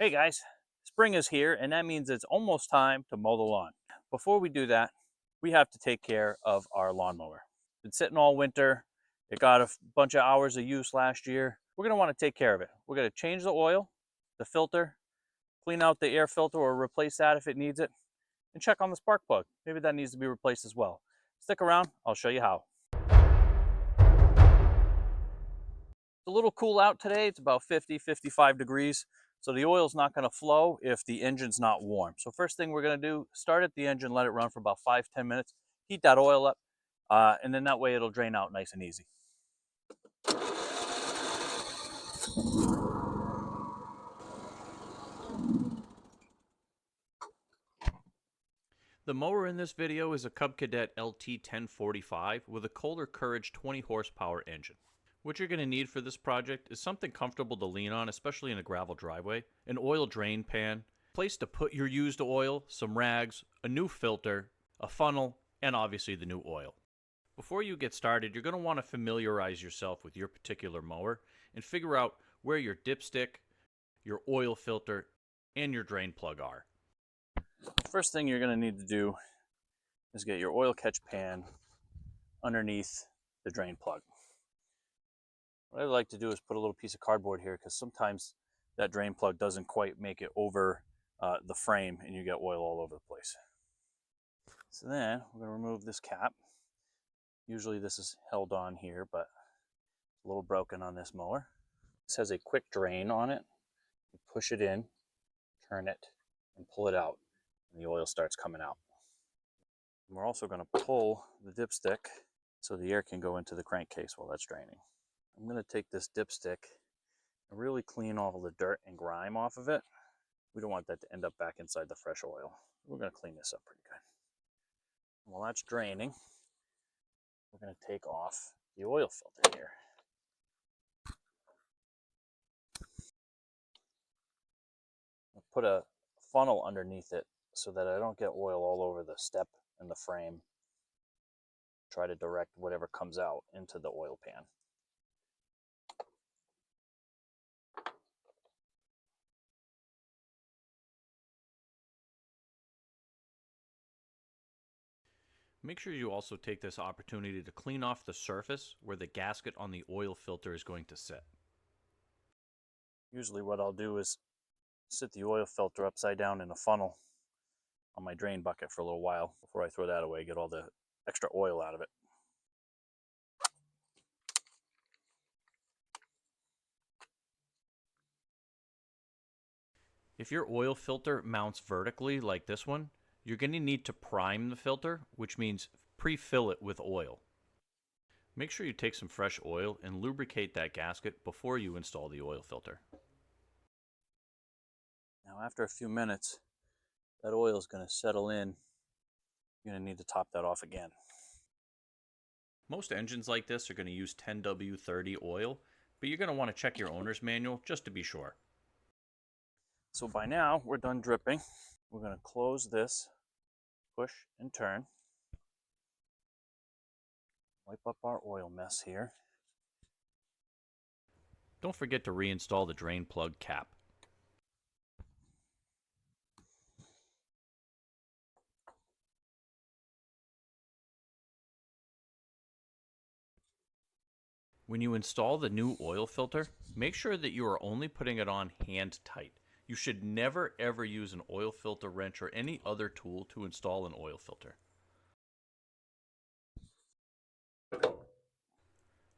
Hey guys, spring is here and that means it's almost time to mow the lawn. Before we do that, we have to take care of our lawnmower. It's sitting all winter. It got a bunch of hours of use last year. We're going to want to take care of it. We're going to change the oil, the filter, clean out the air filter or replace that if it needs it, and check on the spark plug. Maybe that needs to be replaced as well. Stick around, I'll show you how. It's a little cool out today. It's about 50, 55 degrees. So the oil's not going to flow if the engine's not warm. So first thing we're going to do, start at the engine, let it run for about 5-10 minutes, heat that oil up, and then that way it'll drain out nice and easy. The mower in this video is a Cub Cadet LT1045 with a Kohler Courage 20 horsepower engine. What you're going to need for this project is something comfortable to lean on, especially in a gravel driveway, an oil drain pan, a place to put your used oil, some rags, a new filter, a funnel, and obviously the new oil. Before you get started, you're going to want to familiarize yourself with your particular mower and figure out where your dipstick, your oil filter, and your drain plug are. First thing you're going to need to do is get your oil catch pan underneath the drain plug. What I like to do is put a little piece of cardboard here because sometimes that drain plug doesn't quite make it over the frame and you get oil all over the place. So then we're going to remove this cap. Usually this is held on here, but it's a little broken on this mower. This has a quick drain on it. You push it in, turn it, and pull it out, and the oil starts coming out. And we're also going to pull the dipstick so the air can go into the crankcase while that's draining. I'm going to take this dipstick and really clean all the dirt and grime off of it. We don't want that to end up back inside the fresh oil. We're going to clean this up pretty good. And while that's draining, we're going to take off the oil filter here. I'll put a funnel underneath it so that I don't get oil all over the step and the frame. Try to direct whatever comes out into the oil pan. Make sure you also take this opportunity to clean off the surface where the gasket on the oil filter is going to sit. Usually what I'll do is sit the oil filter upside down in a funnel on my drain bucket for a little while before I throw that away, get all the extra oil out of it. If your oil filter mounts vertically like this one, you're going to need to prime the filter, which means pre-fill it with oil. Make sure you take some fresh oil and lubricate that gasket before you install the oil filter. Now after a few minutes, that oil is going to settle in. You're going to need to top that off again. Most engines like this are going to use 10W30 oil, but you're going to want to check your owner's manual just to be sure. So by now, we're done dripping. We're going to close this, push and turn. Wipe up our oil mess here. Don't forget to reinstall the drain plug cap. When you install the new oil filter, make sure that you are only putting it on hand tight. You should never ever use an oil filter wrench or any other tool to install an oil filter.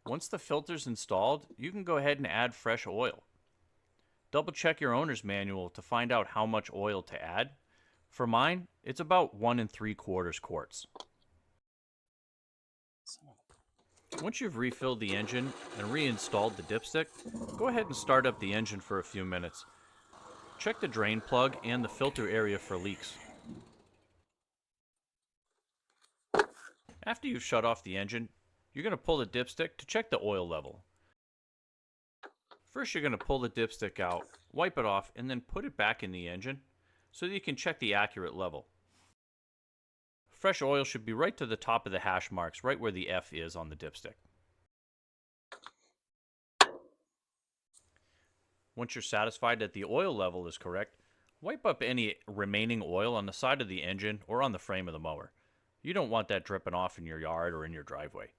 Once the filter's installed, you can go ahead and add fresh oil. Double check your owner's manual to find out how much oil to add. For mine, it's about 1 3/4 quarts. Once you've refilled the engine and reinstalled the dipstick, go ahead and start up the engine for a few minutes. Check the drain plug and the filter area for leaks. After you've shut off the engine, you're going to pull the dipstick to check the oil level. First, you're going to pull the dipstick out, wipe it off, and then put it back in the engine so that you can check the accurate level. Fresh oil should be right to the top of the hash marks, right where the F is on the dipstick. Once you're satisfied that the oil level is correct, wipe up any remaining oil on the side of the engine or on the frame of the mower. You don't want that dripping off in your yard or in your driveway.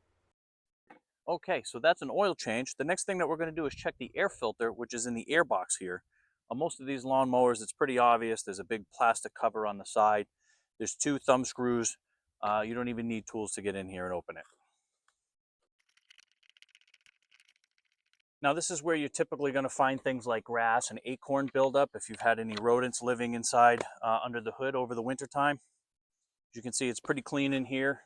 Okay, so that's an oil change. The next thing that we're going to do is check the air filter, which is in the air box here. On most of these lawn mowers, it's pretty obvious. There's a big plastic cover on the side. There's 2 thumb screws. You don't even need tools to get in here and open it. Now, this is where you're typically going to find things like grass and acorn buildup if you've had any rodents living inside under the hood over the winter time. As you can see, it's pretty clean in here.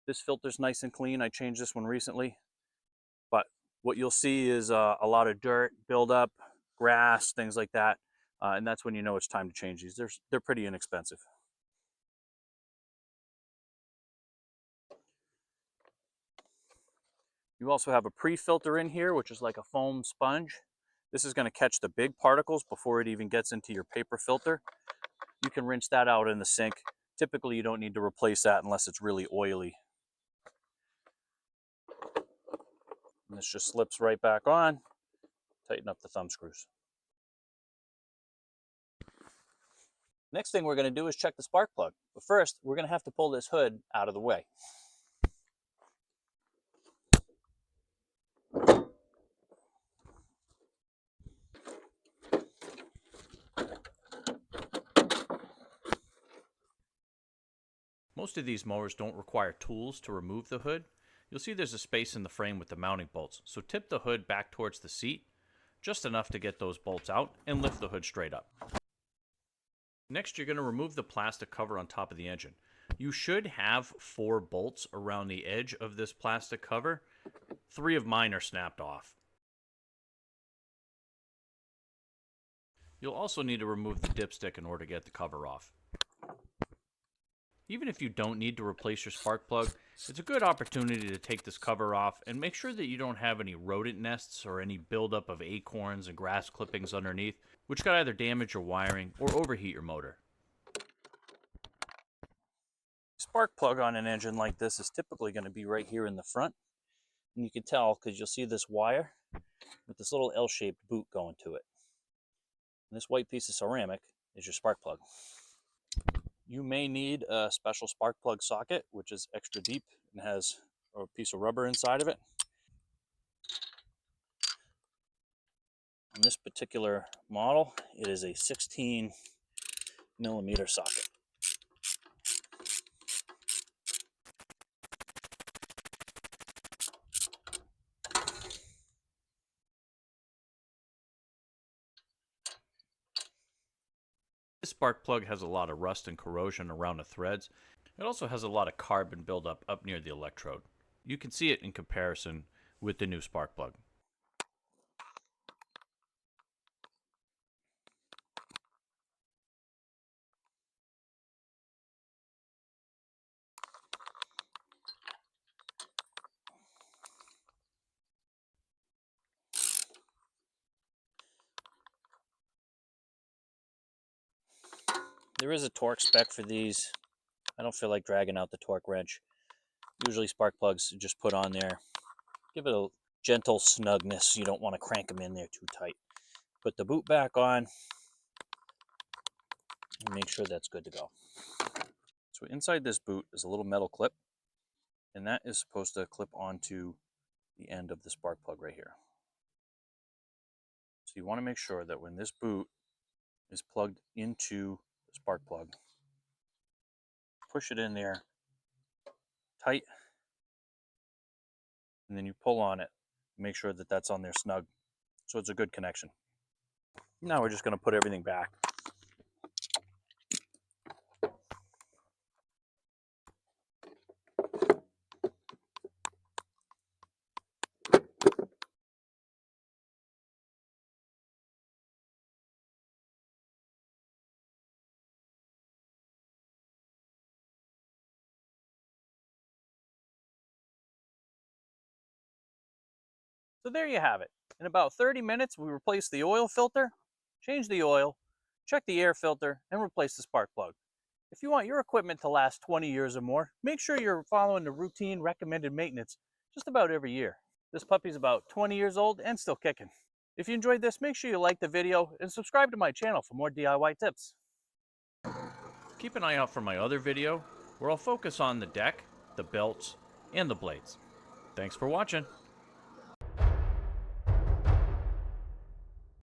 This filter's nice and clean. I changed this one recently. But what you'll see is a lot of dirt, buildup, grass, things like that. And that's when you know it's time to change these. They're pretty inexpensive. You also have a pre-filter in here, which is like a foam sponge. This is going to catch the big particles before it even gets into your paper filter. You can rinse that out in the sink. Typically, you don't need to replace that unless it's really oily. And this just slips right back on. Tighten up the thumb screws. Next thing we're going to do is check the spark plug. But first, we're going to have to pull this hood out of the way. Most of these mowers don't require tools to remove the hood. You'll see there's a space in the frame with the mounting bolts, so tip the hood back towards the seat, just enough to get those bolts out, and lift the hood straight up. Next, you're going to remove the plastic cover on top of the engine. You should have 4 bolts around the edge of this plastic cover. 3 of mine are snapped off. You'll also need to remove the dipstick in order to get the cover off. Even if you don't need to replace your spark plug, it's a good opportunity to take this cover off and make sure that you don't have any rodent nests or any buildup of acorns and grass clippings underneath, which could either damage your wiring or overheat your motor. Spark plug on an engine like this is typically going to be right here in the front. And you can tell because you'll see this wire with this little L-shaped boot going to it. And this white piece of ceramic is your spark plug. You may need a special spark plug socket, which is extra deep and has a piece of rubber inside of it. On this particular model, it is a 16 millimeter socket. This spark plug has a lot of rust and corrosion around the threads. It also has a lot of carbon buildup up near the electrode. You can see it in comparison with the new spark plug. There is a torque spec for these. I don't feel like dragging out the torque wrench. Usually spark plugs are just put on there. Give it a gentle snugness. You don't want to crank them in there too tight. Put the boot back on and make sure that's good to go. So inside this boot is a little metal clip, and that is supposed to clip onto the end of the spark plug right here. So you want to make sure that when this boot is plugged into the spark plug, push it in there tight, and then you pull on it. Make sure that that's on there snug, so it's a good connection. Now we're just going to put everything back. So there you have it. In about 30 minutes, we replaced the oil filter, changed the oil, checked the air filter, and replaced the spark plug. If you want your equipment to last 20 years or more, make sure you're following the routine recommended maintenance just about every year. This puppy's about 20 years old and still kicking. If you enjoyed this, make sure you like the video and subscribe to my channel for more DIY tips. Keep an eye out for my other video, where I'll focus on the deck, the belts, and the blades. Thanks for watching.